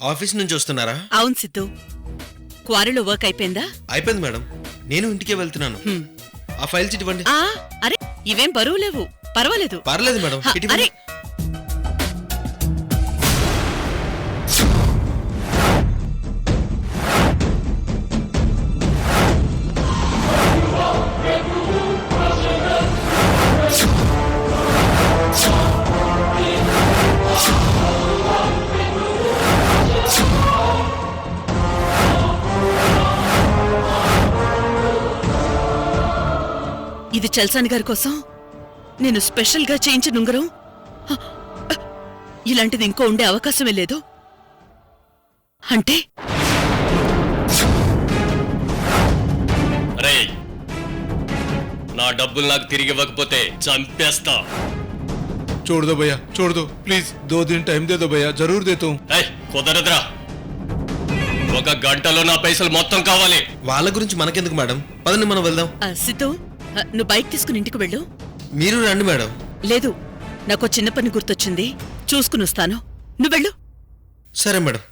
Office నుంచి వస్తున్నారా? అవును సిద్ధు, క్వారీలో వర్క్ అయిపోయిందా? అయిపోయింది మేడం, నేను ఇంటికే వెళ్తున్నాను. ఆ ఫైల్స్ ఇవ్వండి. అరే ఇవేం బరువు లేవు, పర్వాలేదు. పర్లేదు మేడం, అరే ఇది చల్సాని గారి కోసం నేను స్పెషల్గా చేయించిన ఉంగరం. ఇలాంటిది ఇంకో ఉండే అవకాశమే లేదు. అంటే నా డబ్బులు నాకు తిరిగి ఇవ్వకపోతే చంపేస్తా. छोड़ दो भैया, छोड़ दो प्लीज, 2 दिन टाइम दे दो भैया, जरूर देता हूँ. కుదరదురా, ఒక గంటలో నా పైసలు మొత్తం కావాలి. వాళ్ళ గురించి మనకెందుకు మేడం, పదండి మనం వెళ్దాం. సిద్ధు, నువ్వు బైక్ తీసుకుని ఇంటికి వెళ్ళు. మీరు రండి మేడం. లేదు, నాకు చిన్న పని గుర్తొచ్చింది, చూసుకుని వస్తాను. నువ్వు వెళ్ళు. సరే మేడం.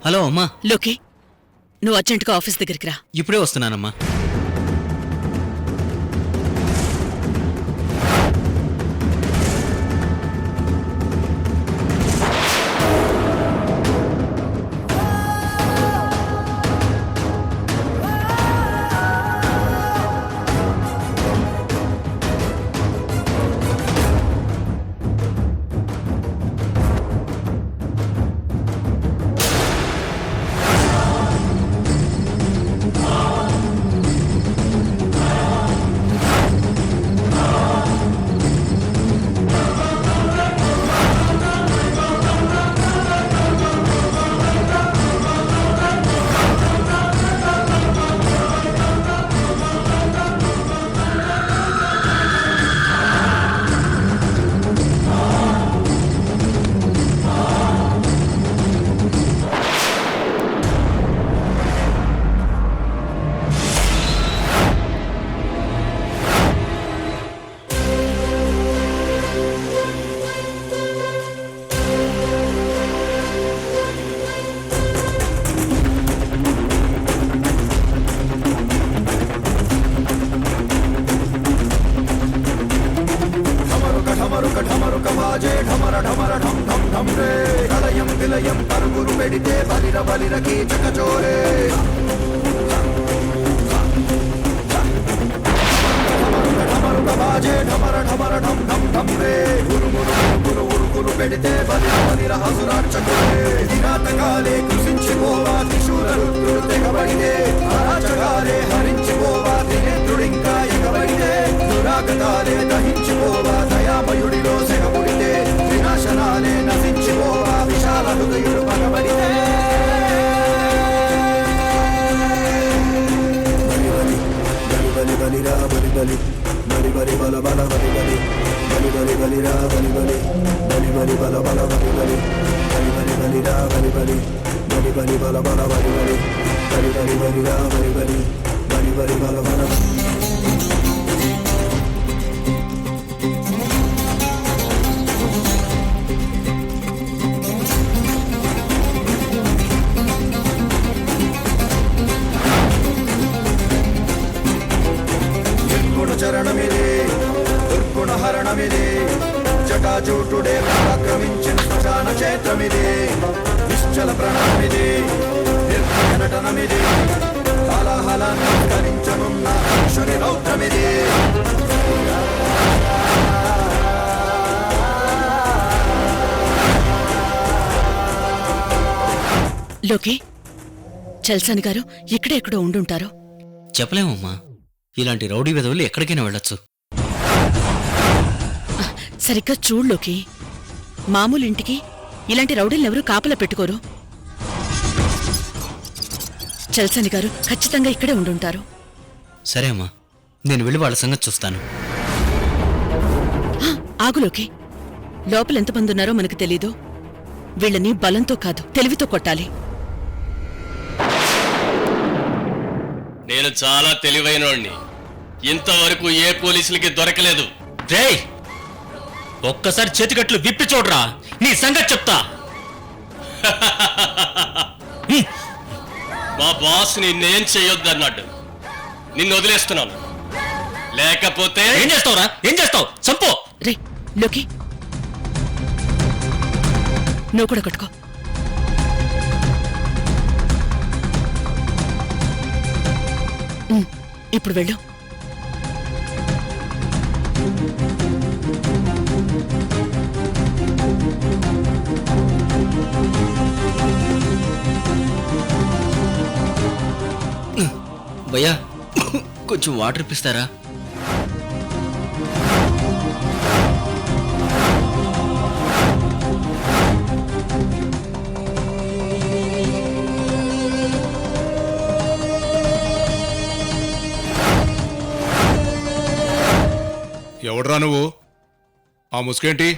హలో అమ్మా. లోకి, నువ్వు అర్జెంటుగా ఆఫీస్ దగ్గరికి రా. ఇప్పుడే వస్తున్నానమ్మా. చరణమిది దుర్గుణ హరణమిది జటాజూటుడే ఆక్రమించిన శ్మశాన క్షేత్రమిది నిశ్చల ప్రణమిది నిర్భయ నటనమిది హాలాహలాన్ని కరించనున్న అక్షుని రౌద్రమిది. లోకి, చల్సాని గారు ఇక్కడెక్కడో ఉండుంటారు. చెప్పలేమమ్మా, ఇలాంటి రౌడీ వెధవులు ఎక్కడికైనా వెళ్ళొచ్చు. సరిగ్గా చూడ్లోకి, మామూలు ఇంటికి ఇలాంటి రౌడీలెవరూ కాపలా పెట్టుకోరు. చల్సాని గారు ఖచ్చితంగా ఇక్కడే ఉండుంటారు. సరే అమ్మా, నేను వెళ్ళి వాళ్ళ సంగతి చూస్తాను. ఆగులోకి లోపల ఎంతమంది ఉన్నారో మనకు తెలీదు. వీళ్ళని బలంతో కాదు తెలివితో కొట్టాలి. నేను చాలా తెలివైనోడిని. ఇంతవరకు ఏ పోలీసులకి దొరకలేదు. రేయ్ ఒక్కసారి చేతికట్లు విప్పి చూడరా, నీ సంగతి చెప్తా. మా బాస్ నిన్నేం చేయొద్దన్నాడు. నిన్ను వదిలేస్తున్నాను. లేకపోతే ఏం చేస్తావురా, ఏం చేస్తావు? చంపో. రే లోకి, నువ్వు కూడా కొట్టుకో. ఇప్పుడు వెళ్ళు. భయ్యా కొంచెం వాటర్ ఇప్పిస్తారా? ఎవడ్రా నువ్వు? ఆ ముసుకేంటి?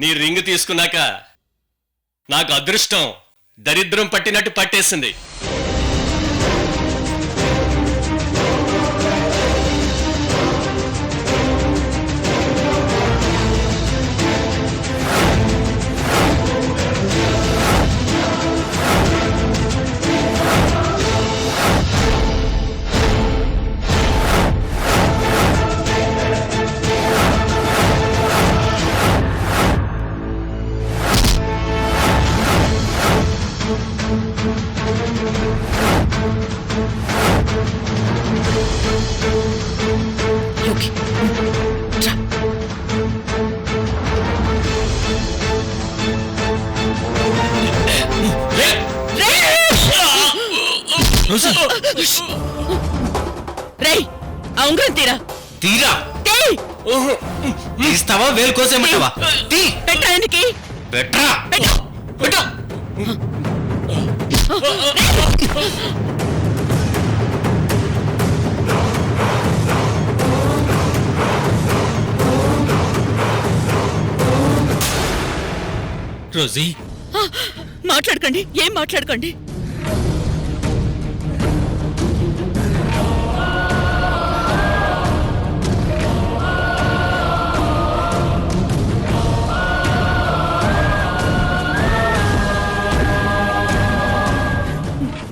నీ రింగ్ తీసుకున్నాక నాకు అదృష్టం దరిద్రం పట్టినట్టు పట్టేసింది. లోకి రా. రేయ్ ఆ ఉంగరం తీరా. తీరా? తీస్తావా వేలు కోసేమంటావా? తీ. పెట్టాయనికి పెట్టరా. పెట్టు. రోజీ మాట్లాడకండి, ఏం మాట్లాడకండి.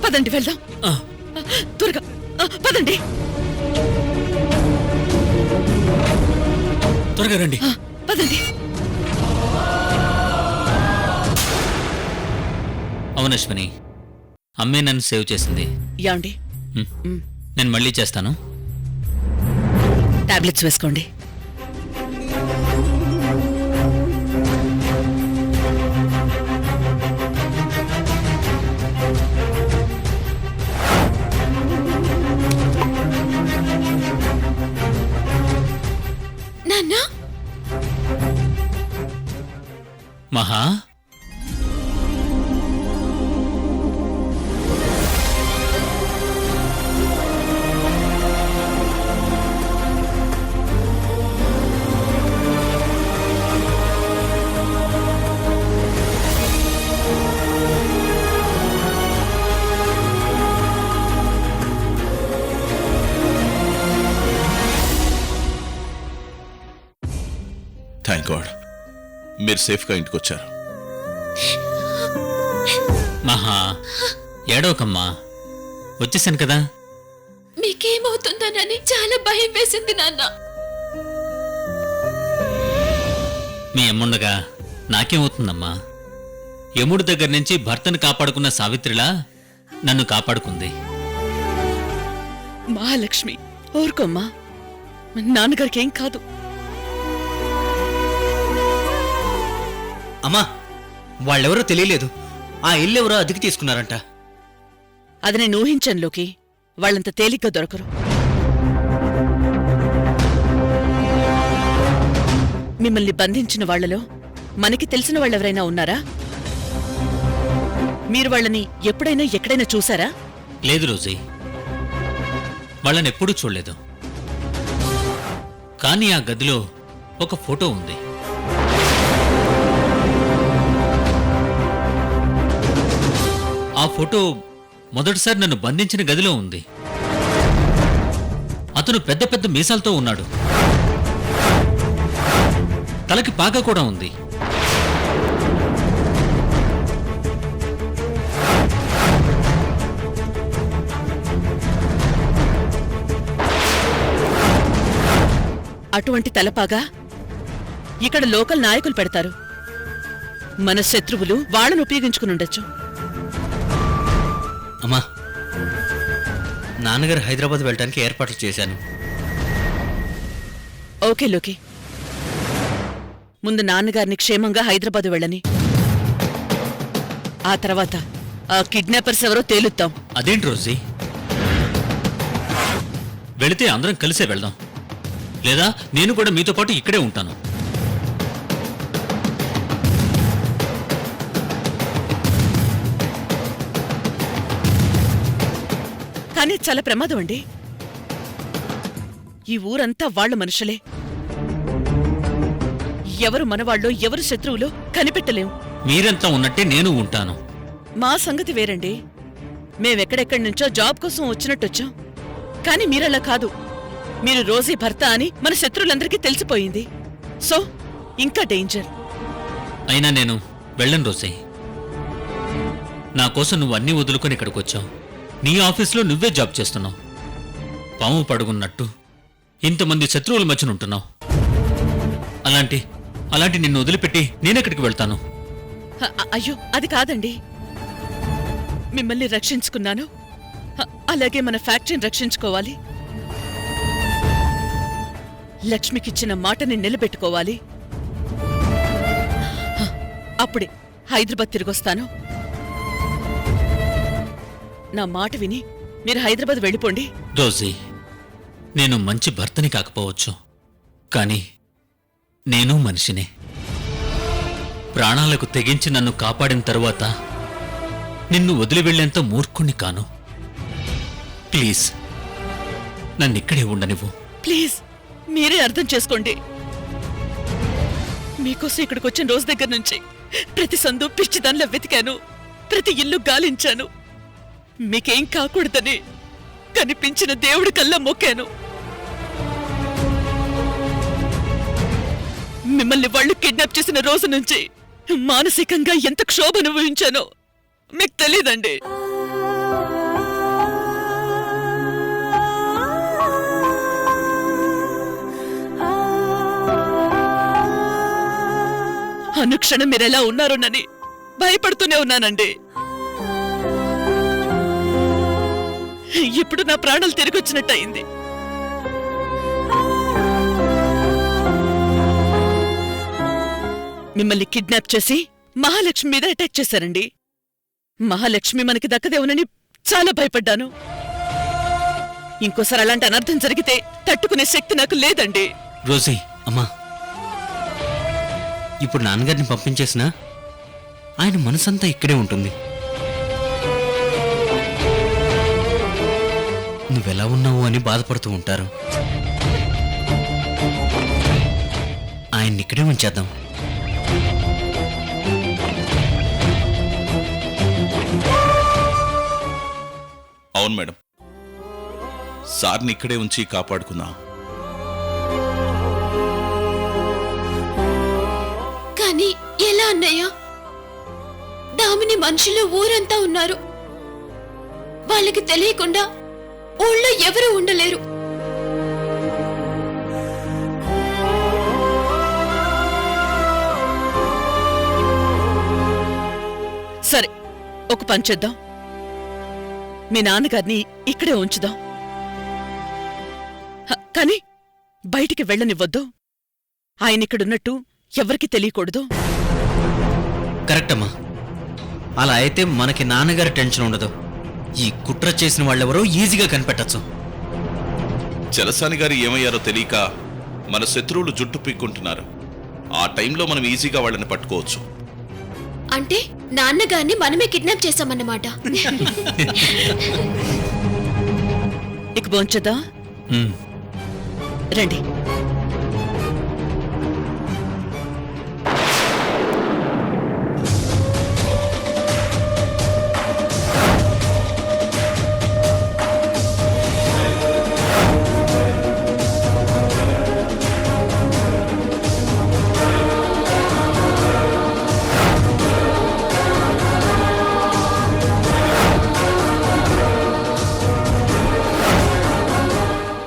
పదండి వెళ్దాం. త్వరగా పదండి. త్వరగా రండి. పదండి. అవును అశ్విని, అమ్మే నన్ను సేవ్ చేసింది. యాండి నేను మళ్ళీ చేస్తాను. టాబ్లెట్స్ వేసుకోండి. నాన్న మహా థ్యాంక్ గాడ్ మీరు సేఫ్గా ఇంటికి వచ్చారు. మహా ఏడవకమ్మా, వచ్చేసాను కదా. మీకేమవుతుందోనని చాలా భయం వేసింది నాన్న. మీ అమ్ముండగా నాకేమవుతుందమ్మా? యముడి దగ్గర నుంచి భర్తను కాపాడుకున్న సావిత్రిలా నన్ను కాపాడుకుంది. మహాలక్ష్మి ఊరుకోమ్మా, నాన్నగారికి ఏం కాదు. అమ్మా, వాళ్ళెవరో తెలియలేదు. ఆ ఇల్లెవరో అద్దెకి తీసుకున్నారంట. అది నేను ఊహించనులోకి, వాళ్ళంత తేలిగ్గా దొరకరు. మిమ్మల్ని బంధించిన వాళ్లలో మనకి తెలిసిన వాళ్ళెవరైనా ఉన్నారా? మీరు వాళ్ళని ఎప్పుడైనా ఎక్కడైనా చూసారా? లేదు రోజీ, వాళ్ళనెప్పుడూ చూడలేదు. కానీ ఆ గదిలో ఒక ఫోటో ఉంది. ఆ ఫోటో మొదటిసారి నన్ను బంధించిన గదిలో ఉంది. అతను పెద్ద పెద్ద మీసాలతో ఉన్నాడు. తలకి పాక కూడా ఉంది. అటువంటి తలపాగా ఇక్కడ లోకల్ నాయకులు పెడతారు. మన శత్రువులు వాళ్ళను ఉపయోగించుకునుండొచ్చు. అమ్మా, నాన్నగారు హైదరాబాద్ వెళ్ళడానికి ఏర్పాట్లు చేశాను. ఓకే లోకి, ముందు నాన్నగారిని క్షేమంగా హైదరాబాద్ వెళ్ళని, ఆ తర్వాత ఆ కిడ్నాపర్స్ ఎవరో తేలుద్దాం. అదేంటి రోజీ, వెళితే అందరం కలిసే వెళ్దాం. లేదా నేను కూడా మీతో పాటు ఇక్కడే ఉంటాను. కానీ చాలా ప్రమాదం అండి. ఈ ఊరంతా వాళ్ళ మనుషులే. ఎవరు మనవాళ్ళో ఎవరు శత్రువులో కనిపెట్టలేం. మీరంతా ఉన్నట్టే నేను ఉంటాను. మా సంగతి వేరండి. మేమెక్కడెక్కడి నుంచో జాబ్ కోసం వచ్చినట్టొచ్చాం. కానీ మీరలా కాదు. మీరు రోజీ భర్త అని మన శత్రువులందరికీ తెలిసిపోయింది. సో ఇంకా డేంజర్. అయినా నేను వెళ్ళను రోజీ. నా కోసం నువ్వు అన్నీ వదులుకొని ఇక్కడికి వచ్చావు. నీ ఆఫీస్లో నువ్వే జాబ్ చేస్తున్నావు. పాము పడుకున్నట్టు ఇంతమంది శత్రువుల మధ్యన ఉంటున్నావు. అలాంటి నిన్ను వదిలిపెట్టి నేనెక్కడికి వెళ్తాను? అయ్యో, అది కాదండి. మిమ్మల్ని రక్షించుకున్నాను, అలాగే మన ఫ్యాక్టరీని రక్షించుకోవాలి. లక్ష్మికిచ్చిన మాటని నిలబెట్టుకోవాలి. అప్పుడే హైదరాబాద్ తిరిగొస్తాను. నా మాట విని మీరు హైదరాబాద్ వెళ్ళిపోండి. రోజీ, నేను మంచి భర్తని కాకపోవచ్చు, కానీ నేను మనిషినే. ప్రాణాలకు తెగించి నన్ను కాపాడిన తరువాత నిన్ను వదిలి వెళ్లేంత మూర్ఖుణ్ణి కాను. ప్లీజ్ నన్నిక్కడే ఉండనివ్వు. ప్లీజ్ మీరే అర్థం చేసుకోండి. మీకోసం ఇక్కడికి వచ్చిన రోజు దగ్గర నుంచి ప్రతి సందు పిచ్చిదానిలో వెతికాను, ప్రతి ఇల్లు గాలించాను. మీకేం కాకూడదని కనిపించిన దేవుడి కల్లా మొక్కాను. మిమ్మల్ని వాళ్ళు కిడ్నాప్ చేసిన రోజు నుంచి మానసికంగా ఎంత క్షోభ అనుభవించానో మీకు తెలీదండి. అనుక్షణం మీరెలా ఉన్నారోనని భయపడుతూనే ఉన్నానండి. ఇప్పుడు నా ప్రాణాలు తిరిగొచ్చినట్టయింది. మిమ్మల్ని కిడ్నాప్ చేసి మహాలక్ష్మి మీద అటాక్ చేశారండి. మహాలక్ష్మి మనకి దక్కదేవునని చాలా భయపడ్డాను. ఇంకోసారి అలాంటి అనర్థం జరిగితే తట్టుకునే శక్తి నాకు లేదండి. రోజీ, అమ్మా, ఇప్పుడు నాన్నగారిని పంపించేసినా ఆయన మనసంతా ఇక్కడే ఉంటుంది. నువ్వెలా ఉన్నావు అని బాధపడుతూ ఉంటారు. ఆయన్ని ఇక్కడే ఉంచేద్దాం. అవును మేడం, సార్ని ఇక్కడే ఉంచి కాపాడుకుందాం. కానీ ఎలా అన్నయ్య? దామిని మనుషులు ఊరంతా ఉన్నారు. వాళ్ళకి తెలియకుండా ఊళ్ళో ఎవరు ఉండలేరు. సరే, ఒక పని చేద్దాం. మీ నాన్నగారిని ఇక్కడే ఉంచుదాం. కాని బయటికి వెళ్ళనివ్వద్దు. ఆయనిక్కడున్నట్టు ఎవరికి తెలియకూడదు. కరెక్ట్ అమ్మా. అలా అయితే మనకి నాన్నగారి టెన్షన్ ఉండదు. ఈ కుట్ర చేసిన వాళ్ళెవరో ఈజీగా కనిపెట్టచ్చు. చలసాని గారు ఏమయ్యారో తెలియక మన శత్రువులు జుట్టు పీక్కుంటున్నారు. ఆ టైంలో మనం ఈజీగా వాళ్ళని పట్టుకోవచ్చు. అంటే నాన్నగారిని మనమే కిడ్నాప్ చేశామన్నమాట. ఇక బోంచదా రండి.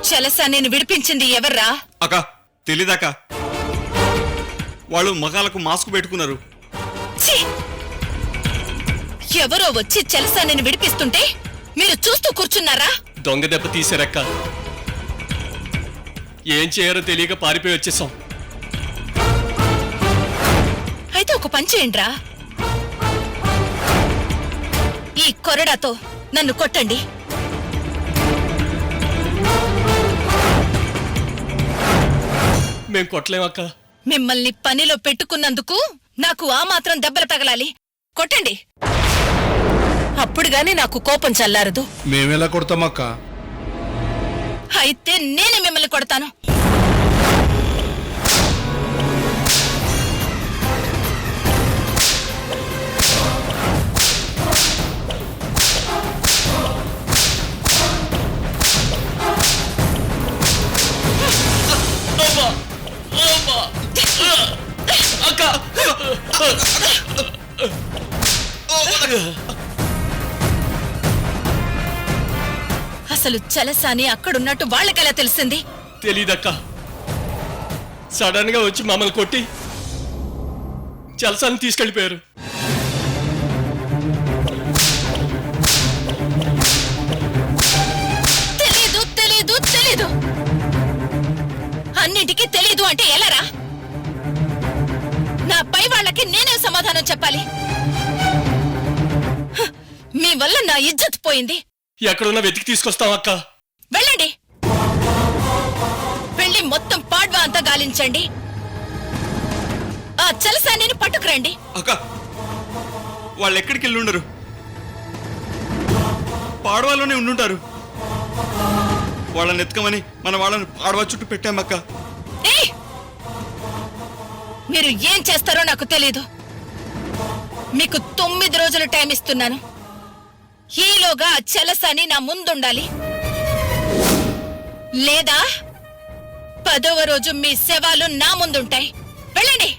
చలసా నేను విడిపించింది ఎవర్రా? అక్క తెలీదాక? వాళ్ళు మగాలకు మాస్క్ పెట్టుకున్నారు. ఎవరో వచ్చి చలసా నేను విడిపిస్తుంటే మీరు చూస్తూ కూర్చున్నారా? దొంగ దెబ్బ తీసారక్క. ఏం చేయారో తెలియక పారిపోయి వచ్చేసాం. అయితే ఒక పని చేయండిరా, ఈ కొరడాతో నన్ను కొట్టండి. మేం కొట్టలేమక్క. మిమ్మల్ని పనిలో పెట్టుకున్నందుకు నాకు ఆ మాత్రం దెబ్బలు తగలాలి. కొట్టండి, అప్పుడుగానే నాకు కోపం చల్లారదు. మేమెలా కొడతామక్క? అయితే నేనే మిమ్మల్ని కొడతాను. అసలు చలసాని అక్కడున్నట్టు వాళ్ళకెలా తెలిసింది? తెలీదక్క. సడన్ గా వచ్చి మమ్మల్ని కొట్టి చలసాన్ని తీసుకెళ్లిపోయారు. తెలీదు తెలీదు తెలీదు అన్నింటికీ తెలీదు అంటే ఎలారా? నా పై వాళ్ళకి నేనే సమాధానం చెప్పాలి. మీ వల్ల నా ఇజ్జత్ పోయింది. ఎక్కడున్నా వెతికి తీసుకొస్తాం అక్క. వెళ్ళండి, వెళ్ళి మొత్తం పాడ్వా అంతా గాలించండి. ఆ చలసానిని పట్టుకురండి. అక్క వాళ్ళు ఎక్కడికి వెళ్ళి ఉండరు, పాడవాలోనే ఉండుంటారు. వాళ్ళని ఎత్తుకమని మన వాళ్ళని పాడవా చుట్టూ పెట్టామక్క. మీరు ఏం చేస్తారో నాకు తెలీదు. మీకు 9 రోజులు టైం ఇస్తున్నాను. ఈలోగా ఆ చలసాని నా ముందుండాలి. లేదా 10వ రోజు మీ శవాలు నా ముందుంటాయి. వెళ్ళండి.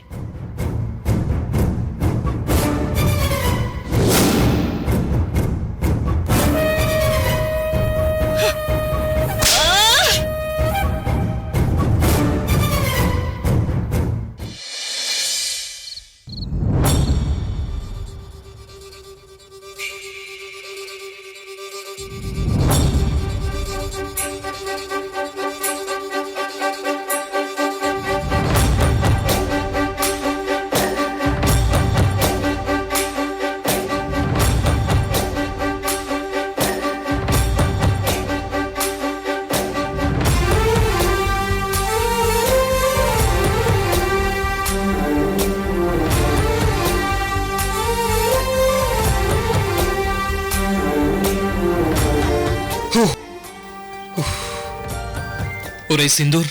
ఒరే సింధూర్,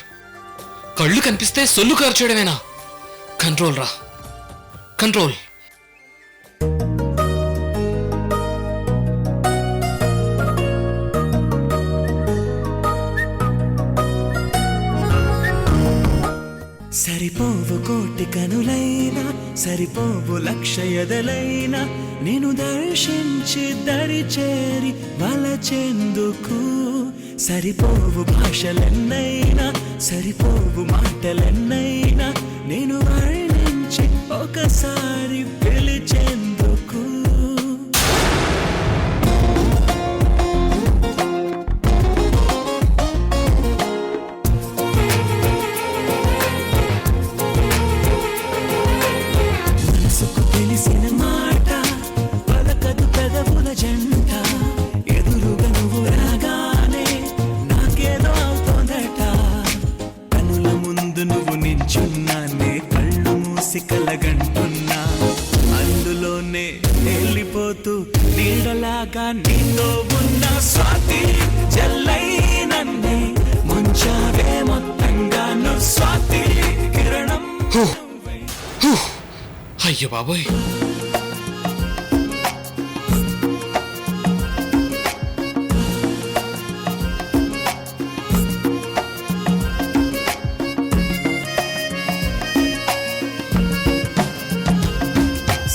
కళ్ళు కనిపిస్తే సొల్లు కార్చేయడమేనా? కంట్రోల్ రా, కంట్రోల్. సరిపోవు కోటి కనులైనా, సరిపోవు లక్ష ఎదలైనా, నేను దర్శించి దరి చేరి వలచెందుకు. సరిపోవు భాషలెన్నైనా, సరిపోవు మాటలెన్నైనా, నేను వర్ణించి ఒకసారి పిలిచేందుకు. కలిసి కలగంటున్నా అందులోనే వెళ్ళిపోతూ నీడలాగా నీతో ఉన్న స్వాతి జల్లై నన్నే ముంచావే మొత్తంగా నువ్వు స్వాతి కిరణం అయ్యో బాబోయ్.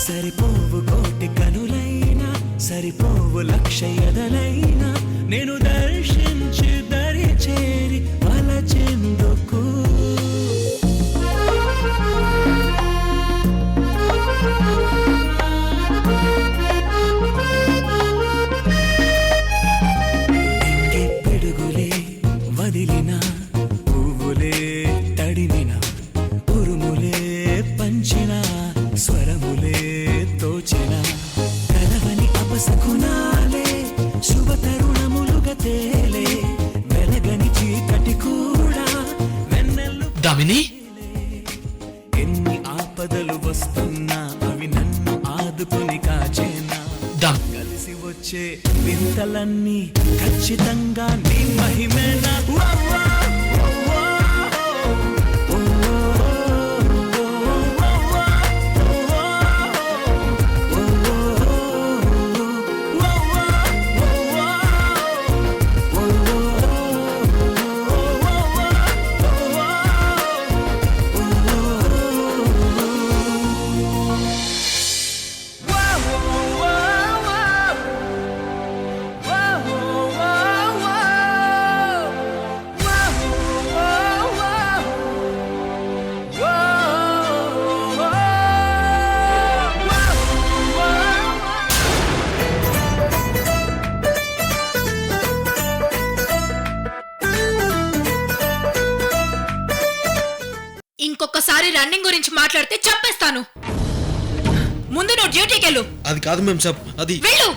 సరిపోవు కోటి కనులైనా సరిపోవు లక్ష ఎదలైనా నేను దర్శించి దరి చేరి వలచెందుకు ఎంగే పిడుగులే వదిలిన పువ్వులే తడిమిన ఉరుములే పంచిన స్వరములే తోచిన కలవని అపశకునాలే శుభ తరుణములుగా తేలే వెలగని చీకటి కూడా వెన్నెల్లు దామిని ఎన్ని ఆపదలు వస్తున్నా అవి నన్ను ఆదుకుని కాచేనా కలిసి వచ్చే వింతలన్నీ ఖచ్చితంగా నీ మహిమేనా ఇంకొకసారి రన్నింగ్ గురించి మాట్లాడితే చంపేస్తాను. ముందు నువ్వు డ్యూటీకి వెళ్ళు. అది కాదు మేం సాబ్, అది వెళ్ళు.